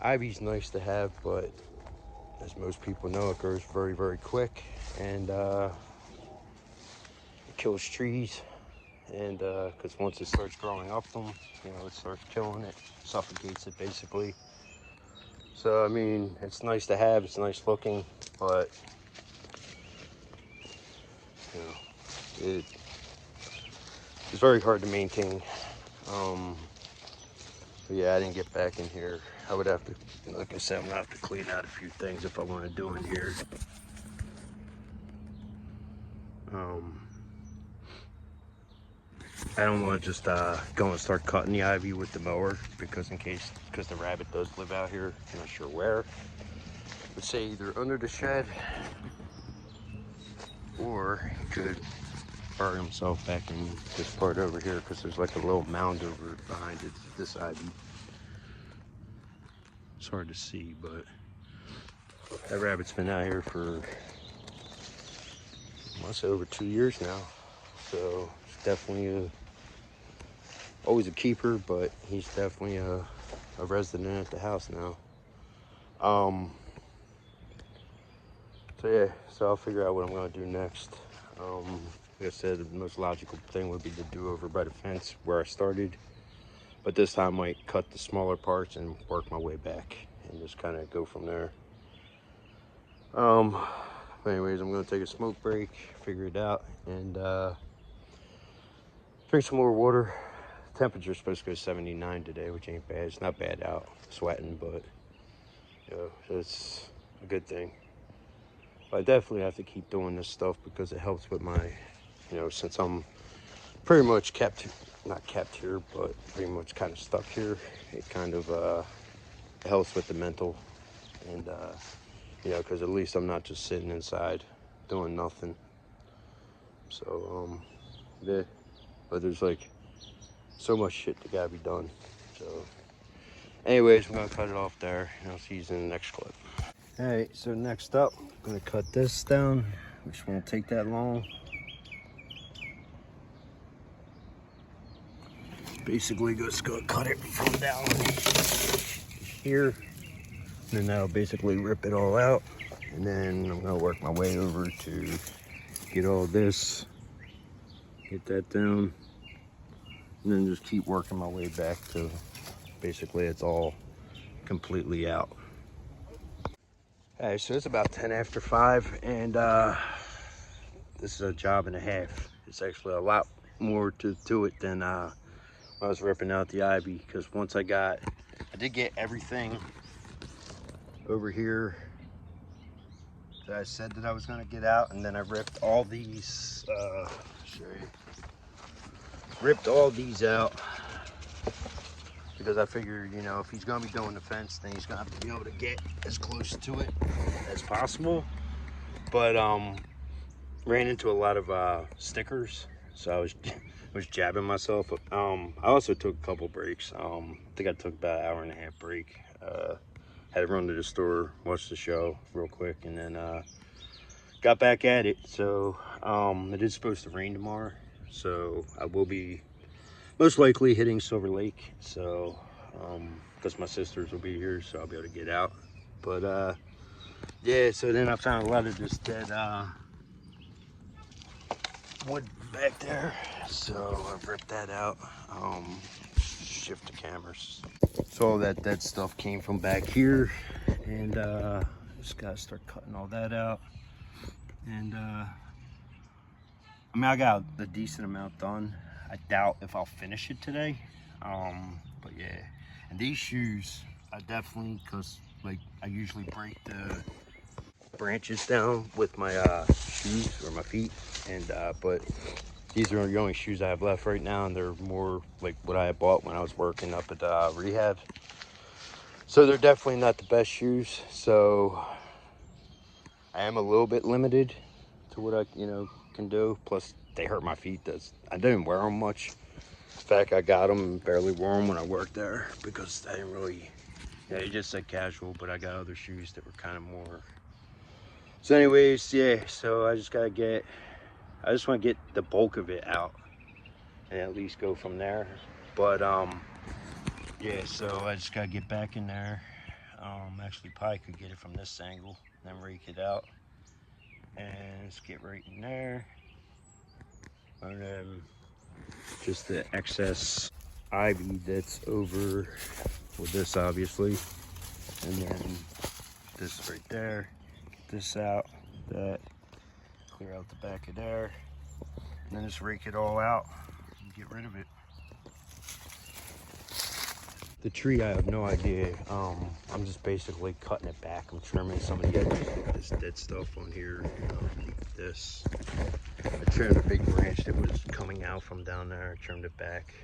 Ivy's nice to have, but as most people know, it grows very, very quick, and it kills trees. And because once it starts growing up them, you know, it starts killing it, suffocates it basically. So I mean, it's nice to have, it's nice looking, but you know, it's very hard to maintain. But yeah, I didn't get back in here. I would have to, like I said, I'm gonna have to clean out a few things if I want to do in here. I don't want to just go and start cutting the ivy with the mower because the rabbit does live out here. I'm not sure where. Let's say either under the shed or he could bury himself back in this part over here because there's like a little mound over behind it. This ivy. It's hard to see, but that rabbit's been out here for, I must say, over 2 years now. So it's definitely always a keeper, but he's definitely a resident at the house now. So yeah, so I'll figure out what I'm gonna do next. Like I said, the most logical thing would be to do over by the fence where I started, but this time I might cut the smaller parts and work my way back and just kind of go from there. Anyways, I'm gonna take a smoke break, figure it out, and drink some more water. Temperature's supposed to go 79 today, which ain't bad. It's not bad out, sweating, but you know, it's a good thing. But I definitely have to keep doing this stuff because it helps with my, you know, since I'm pretty much not kept here, but pretty much kind of stuck here. It kind of helps with the mental, and you know, because at least I'm not just sitting inside doing nothing. So yeah, but there's like so much shit that gotta be done. So anyways, I'm gonna cut it off there, and I'll see you in the next clip. All right, so next up, I'm gonna cut this down, which won't take that long. Basically just gonna cut it from down here, and then that'll basically rip it all out. And then I'm gonna work my way over to get all this, get that down, and then just keep working my way back to basically it's all completely out. All right, so it's about 10 after 5, and this is a job and a half. It's actually a lot more to it than when I was ripping out the ivy, because once I did get everything over here that I said that I was gonna get out, and then I ripped all these, ripped all these out, because I figured, you know, if he's gonna be doing the fence, then he's gonna have to be able to get as close to it as possible. But ran into a lot of stickers, so I was jabbing myself. I also took a couple breaks. I think I took about an hour and a half break. Had to run to the store, watch the show real quick, and then got back at it. So it is supposed to rain tomorrow, so I will be most likely hitting Silver Lake. So because my sisters will be here, so I'll be able to get out. But yeah, so then I found a lot of this dead wood back there, so I've ripped that out. Shift the cameras. So all that dead stuff came from back here, and just gotta start cutting all that out. And I mean, I got a decent amount done. I doubt if I'll finish it today, but yeah. And these shoes, I definitely, because like I usually break the branches down with my shoes or my feet, and but these are the only shoes I have left right now, and they're more like what I had bought when I was working up at rehab. So they're definitely not the best shoes, so I am a little bit limited to what I, you know, can do. Plus they hurt my feet. I didn't wear them much. In fact, I got them and barely wore them when I worked there because I didn't really, yeah, they just said casual, but I got other shoes that were kind of more. So anyways, yeah, so I just want to get the bulk of it out and at least go from there. But yeah, so I just gotta get back in there. Actually probably could get it from this angle, then rake it out. And let's get right in there. And then just the excess ivy that's over with this, obviously. And then this right there. Get this out, that. Clear out the back of there. And then just rake it all out and get rid of it. The tree, I have no idea. I'm just basically cutting it back. I'm trimming some of the edges, this dead stuff on here. This. I trimmed a big branch that was coming out from down there. I trimmed it back.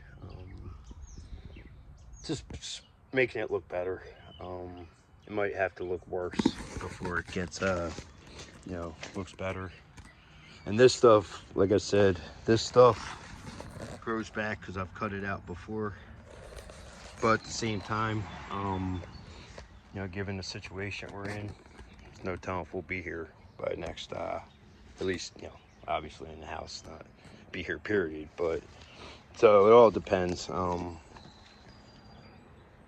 Just making it look better. It might have to look worse before it gets, you know, looks better. And this stuff, like I said, this stuff grows back because I've cut it out before. But at the same time, you know, given the situation we're in, there's no telling if we'll be here by next, at least, you know, obviously in the house, not be here, period. But so it all depends.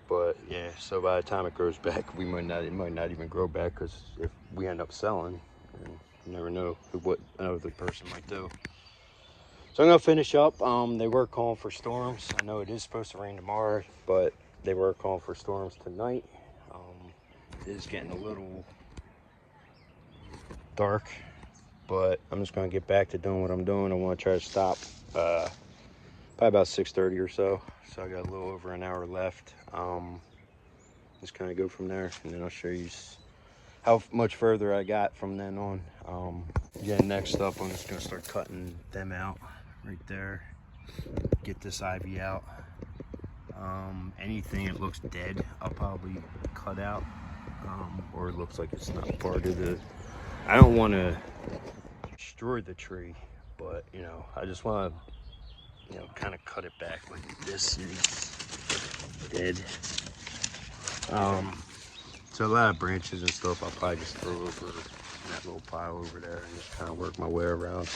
But yeah, so by the time it grows back, it might not even grow back, because if we end up selling, you never know what another person might do. So I'm gonna finish up. They were calling for storms. I know it is supposed to rain tomorrow, but they were calling for storms tonight. It is getting a little dark, but I'm just gonna get back to doing what I'm doing. I want to try to stop probably about 6:30 or so. So I got a little over an hour left. Just kind of go from there, and then I'll show you how much further I got from then on. Again, next up, I'm just gonna start cutting them out right there. Get this ivy out. Anything that looks dead, I'll probably cut out, or it looks like it's not part of the. I don't want to destroy the tree, but you know, I just want to, you know, kind of cut it back. Like this is dead. So a lot of branches and stuff I'll probably just throw over that little pile over there and just kind of work my way around.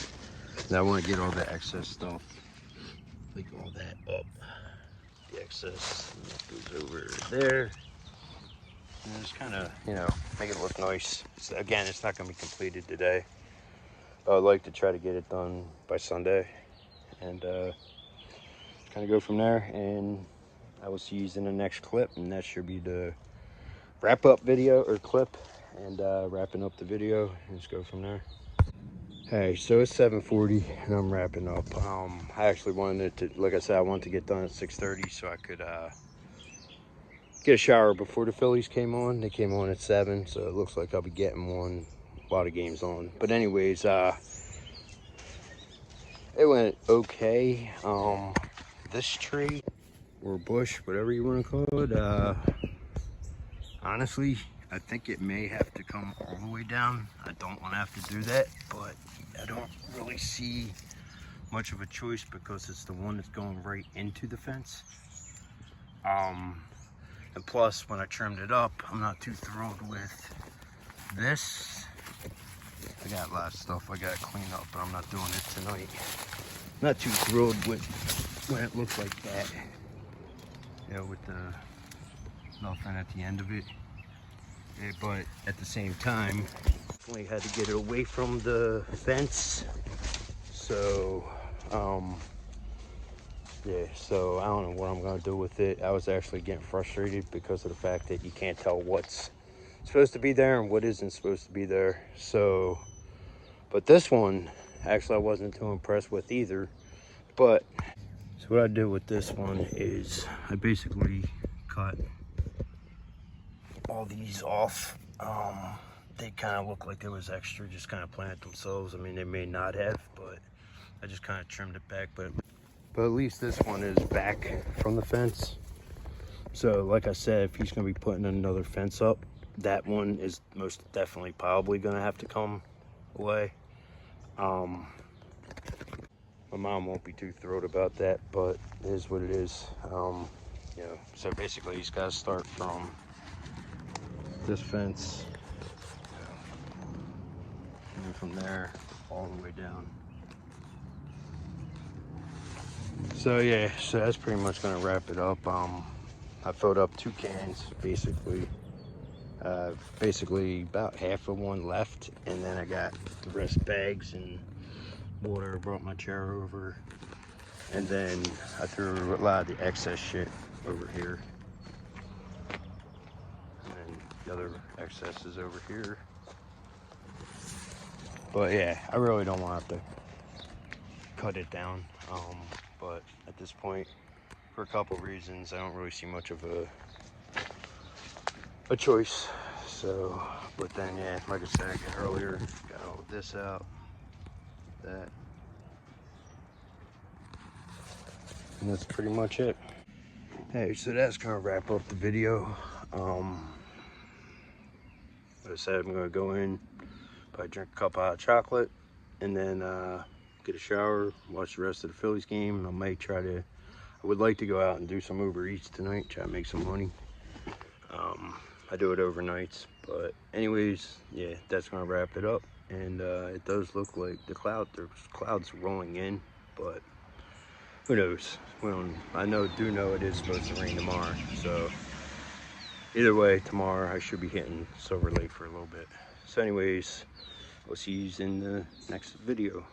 And I want to get all the excess stuff, like all that up. The excess, and that goes over there. And just kind of, you know, make it look nice. So again, it's not going to be completed today. But I'd like to try to get it done by Sunday. And kind of go from there. And I will see you in the next clip. And that should be the wrap up video or clip. And wrapping up the video. And just go from there. Hey, so it's 7:40 and I'm wrapping up. I actually wanted to, like I said, I wanted to get done at 6:30 so I could get a shower before the Phillies came on. They came on at 7, so it looks like I'll be getting one while the game's on. But anyways, it went okay. This tree or bush, whatever you want to call it, honestly, I think it may have to come all the way down. I don't want to have to do that, but I don't really see much of a choice because it's the one that's going right into the fence. And plus, when I trimmed it up, I'm not too thrilled with this. I got a lot of stuff I gotta clean up, but I'm not doing it tonight. Not too thrilled with when it looks like that. You know, with the nothing at the end of it. Yeah, but at the same time, definitely had to get it away from the fence. So, yeah, so I don't know what I'm gonna do with it. I was actually getting frustrated because of the fact that you can't tell what's supposed to be there and what isn't supposed to be there. So, but this one, actually I wasn't too impressed with either. But, so what I did with this one is I basically cut all these off. They kind of look like there was extra, just kind of planted themselves. I mean, they may not have, but I just kind of trimmed it back. But at least this one is back from the fence. So like I said, if he's gonna be putting another fence up, that one is most definitely probably gonna have to come away. My mom won't be too thrilled about that, but it is what it is. You know, so basically he's got to start from this fence and then from there all the way down. So yeah, so that's pretty much gonna wrap it up. I filled up 2 cans, basically. Basically about half of one left, and then I got the rest bags and water. Brought my chair over, and then I threw a lot of the excess shit over here, and then the other excess is over here. But yeah, I really don't want to cut it down, but at this point, for a couple reasons, I don't really see much of a choice. So, but then yeah, like I said earlier, got all this out, that, and that's pretty much it. Hey, so that's gonna wrap up the video. Like I said, I'm gonna go in, probably drink a cup of hot chocolate, and then get a shower, watch the rest of the Phillies game, and I might try to, I would like to go out and do some Uber Eats tonight, try to make some money. I do it overnights, but anyways, yeah, that's gonna wrap it up. And it does look like there's clouds rolling in, but who knows? Well, I do know it is supposed to rain tomorrow, so either way, tomorrow I should be hitting Silver Lake for a little bit. So anyways, we'll see you in the next video.